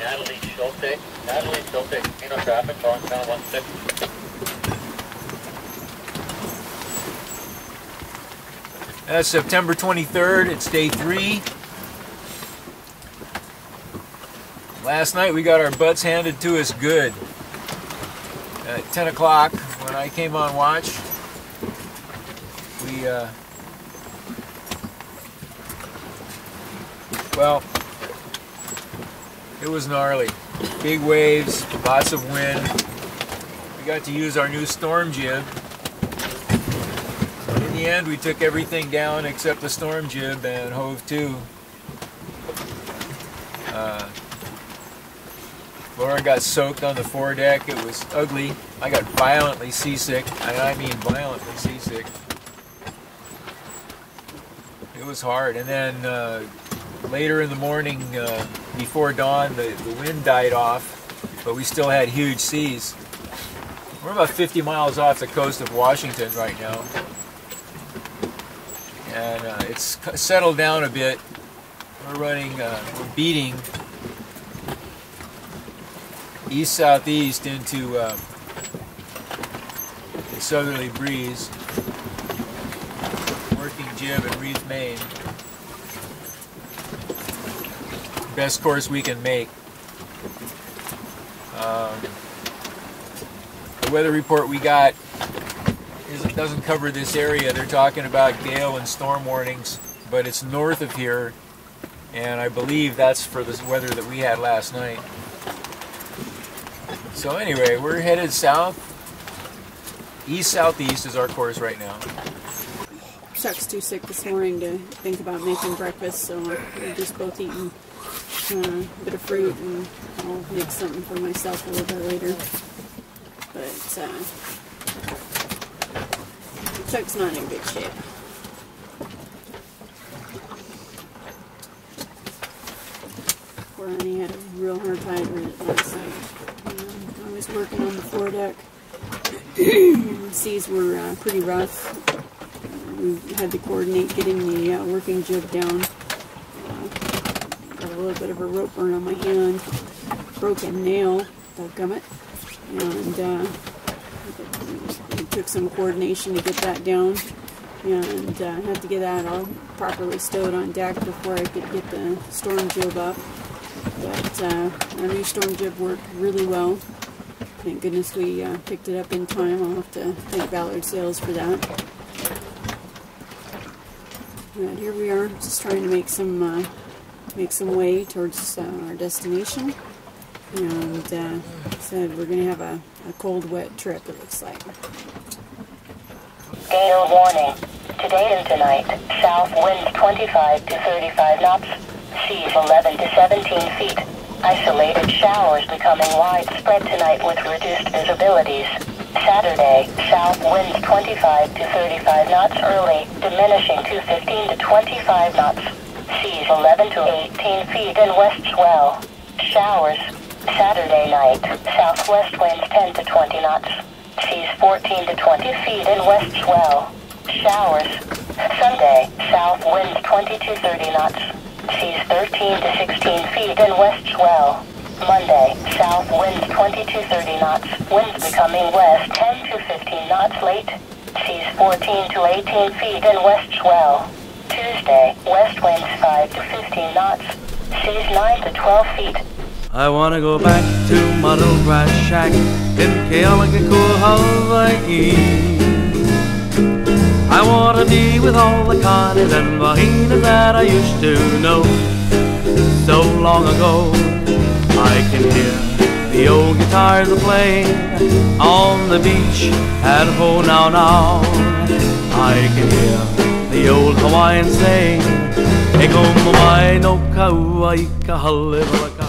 Natalie Schulte, Casino traffic, calling channel 16. That's September 23rd, it's day 3. Last night we got our butts handed to us good. At 10 o'clock when I came on watch, well, it was gnarly. Big waves, lots of wind. We got to use our new storm jib. In the end, we took everything down except the storm jib and hove to. Laura got soaked on the foredeck. It was ugly. I got violently seasick, and I mean violently seasick. It was hard. And then later in the morning, before dawn, the wind died off, but we still had huge seas. We're about 50 miles off the coast of Washington right now. And it's settled down a bit. We're beating east-southeast into a southerly breeze. Working jib and reef main. Best course we can make. The weather report we got doesn't cover this area. They're talking about gale and storm warnings, but it's north of here, and I believe that's for the weather that we had last night. So anyway, we're headed south. East-southeast is our course right now. Chuck's too sick this morning to think about making breakfast, so we're just both eating a bit of fruit, and I'll make something for myself a little bit later. But Chuck's not in good shape. Poor honey had a real hard time with it last night. I was working on the foredeck. The seas were pretty rough. We had to coordinate getting the working jib down. Got a little bit of a rope burn on my hand. Broken nail, dadgummit. And it took some coordination to get that down. And had to get that all properly stowed on deck before I could get the storm jib up. But our new storm jib worked really well. Thank goodness we picked it up in time. I'll have to thank Ballard Sales for that. And here we are, just trying to make some way towards our destination. And said we're going to have a cold, wet trip, it looks like. Gale warning. Today and tonight, south winds 25 to 35 knots, seas 11 to 17 feet. Isolated showers becoming widespread tonight with reduced visibilities. Saturday, south winds 25 to 35 knots early, diminishing to 15 to 25 knots. Seas 11 to 18 feet and west swell. Showers. Saturday night, southwest winds 10 to 20 knots. Seas 14 to 20 feet and west swell. Showers. Sunday, south winds 20 to 30 knots. Seas 13 to 16 feet and west swell. Monday, south winds 20 to 30 knots. Winds becoming west 10 to 15 knots late. Seas 14 to 18 feet and west swell. Tuesday, west winds 5 to 15 knots. Seas 9 to 12 feet. I wanna go back to my little grass shack in Kealakekua, Hawaii. I wanna be with all the Connies and Vahinas that I used to know so long ago. I can hear the old guitars playing on the beach at Ho Now Now. I can hear the old Hawaiian saying, "E komo mai no ka ua I ka hale wala ka